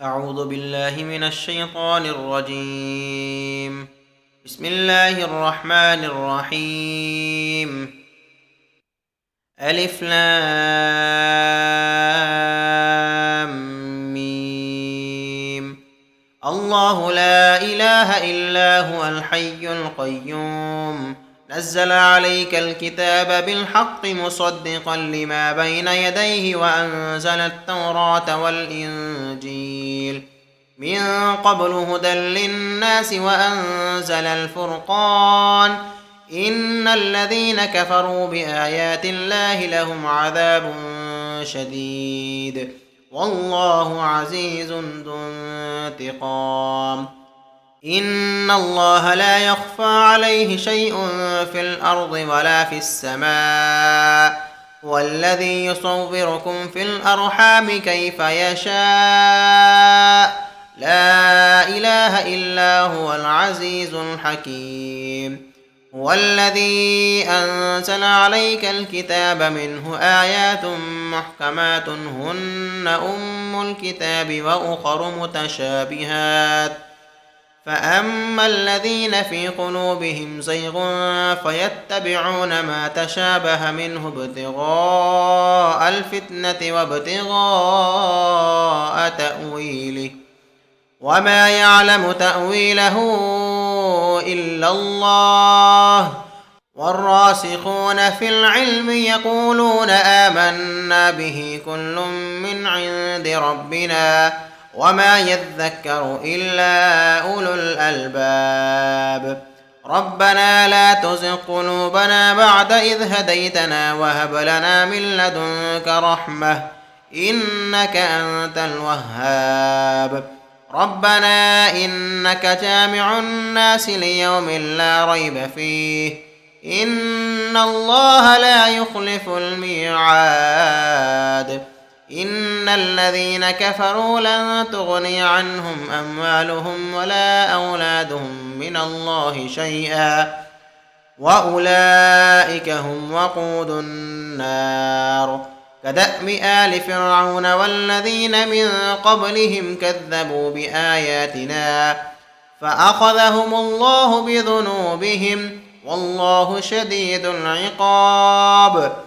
أعوذ بالله من الشيطان الرجيم. بسم الله الرحمن الرحيم. ألف لام ميم. الله لا إله إلا هو الحي القيوم نزل عليك الكتاب بالحق مصدقا لما بين يديه وأنزل التوراة والإنجيل من قبل هدى للناس وأنزل الفرقان إن الذين كفروا بآيات الله لهم عذاب شديد والله عزيز ذو انتقام. إن الله لا يخفى عليه شيء في الأرض ولا في السماء هو الذي يصوركم في الأرحام كيف يشاء لا إله إلا هو العزيز الحكيم. هو الذي أنزل عليك الكتاب منه آيات محكمات هن أم الكتاب وأخر متشابهات فأما الذين في قلوبهم زيغ فيتبعون ما تشابه منه ابتغاء الفتنة وابتغاء تأويله وما يعلم تأويله إلا الله والراسخون في العلم يقولون آمنا به كل من عند ربنا وما يذكر إلا أولو الألباب. ربنا لا تزغ قلوبنا بعد إذ هديتنا وهب لنا من لدنك رحمة إنك أنت الوهاب. ربنا إنك جامع الناس ليوم لا ريب فيه إن الله لا يخلف الميعاد. إن الذين كفروا لن تغني عنهم أموالهم ولا أولادهم من الله شيئا وأولئك هم وقود النار. كدأب آل فرعون والذين من قبلهم كذبوا بآياتنا فأخذهم الله بذنوبهم والله شديد العقاب.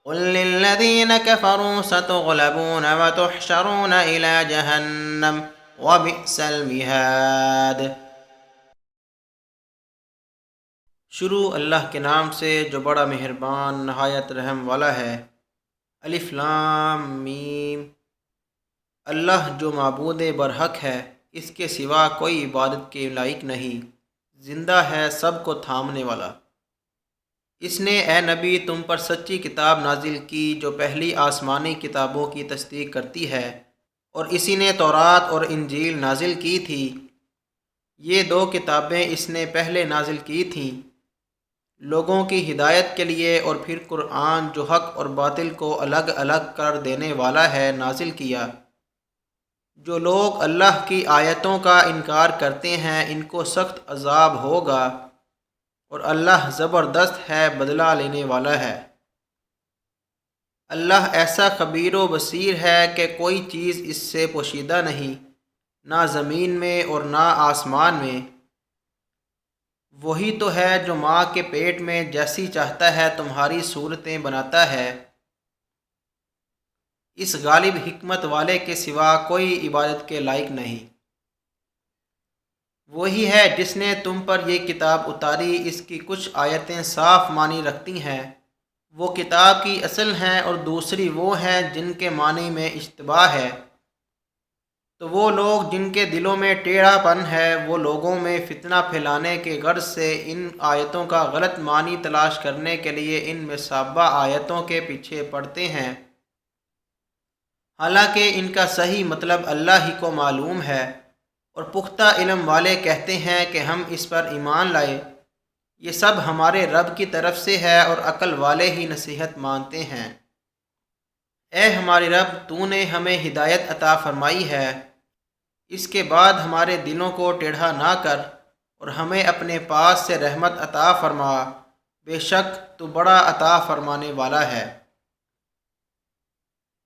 قل للذين كفروا ستغلبون وتحشرون إلى جهنم وبئس المہاد۔ شروع اللہ کے نام سے جو بڑا مہربان نہایت رحم والا ہے۔ الف لام میم۔ اللہ جو معبود برحق ہے، اس کے سوا کوئی عبادت کے لائق نہیں، زندہ ہے سب کو تھامنے والا۔ اس نے اے نبی تم پر سچی کتاب نازل کی جو پہلی آسمانی کتابوں کی تصدیق کرتی ہے، اور اسی نے تورات اور انجیل نازل کی تھی۔ یہ دو کتابیں اس نے پہلے نازل کی تھیں لوگوں کی ہدایت کے لیے، اور پھر قرآن جو حق اور باطل کو الگ الگ کر دینے والا ہے نازل کیا۔ جو لوگ اللہ کی آیتوں کا انکار کرتے ہیں ان کو سخت عذاب ہوگا، اور اللہ زبردست ہے بدلہ لینے والا ہے۔ اللہ ایسا خبیر و بصیر ہے کہ کوئی چیز اس سے پوشیدہ نہیں، نہ زمین میں اور نہ آسمان میں۔ وہی تو ہے جو ماں کے پیٹ میں جیسی چاہتا ہے تمہاری صورتیں بناتا ہے۔ اس غالب حکمت والے کے سوا کوئی عبادت کے لائق نہیں۔ وہی ہے جس نے تم پر یہ کتاب اتاری، اس کی کچھ آیتیں صاف معنی رکھتی ہیں، وہ کتاب کی اصل ہیں، اور دوسری وہ ہیں جن کے معنی میں اشتباہ ہے۔ تو وہ لوگ جن کے دلوں میں ٹیڑھا پن ہے، وہ لوگوں میں فتنہ پھیلانے کے غرض سے ان آیتوں کا غلط معنی تلاش کرنے کے لیے ان مشابہ آیتوں کے پیچھے پڑتے ہیں، حالانکہ ان کا صحیح مطلب اللہ ہی کو معلوم ہے۔ اور پختہ علم والے کہتے ہیں کہ ہم اس پر ایمان لائے، یہ سب ہمارے رب کی طرف سے ہے، اور عقل والے ہی نصیحت مانتے ہیں۔ اے ہمارے رب، تو نے ہمیں ہدایت عطا فرمائی ہے، اس کے بعد ہمارے دلوں کو ٹیڑھا نہ کر، اور ہمیں اپنے پاس سے رحمت عطا فرما، بے شک تو بڑا عطا فرمانے والا ہے۔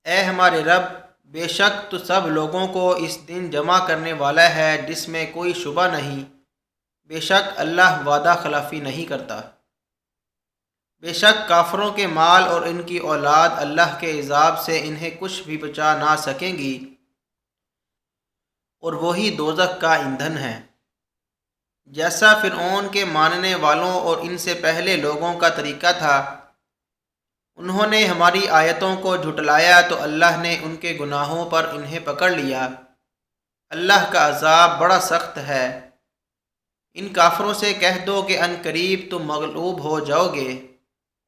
اے ہمارے رب، بے شک تو سب لوگوں کو اس دن جمع کرنے والا ہے جس میں کوئی شبہ نہیں۔ بے شک اللہ وعدہ خلافی نہیں کرتا۔ بے شک کافروں کے مال اور ان کی اولاد اللہ کے عذاب سے انہیں کچھ بھی بچا نہ سکیں گی، اور وہی دوزخ کا ایندھن ہے۔ جیسا فرعون کے ماننے والوں اور ان سے پہلے لوگوں کا طریقہ تھا، انہوں نے ہماری آیتوں کو جھٹلایا تو اللہ نے ان کے گناہوں پر انہیں پکڑ لیا۔ اللہ کا عذاب بڑا سخت ہے۔ ان کافروں سے کہہ دو کہ ان قریب تم مغلوب ہو جاؤ گے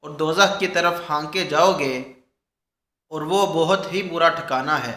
اور دوزخ کی طرف ہانکے جاؤ گے، اور وہ بہت ہی برا ٹھکانہ ہے۔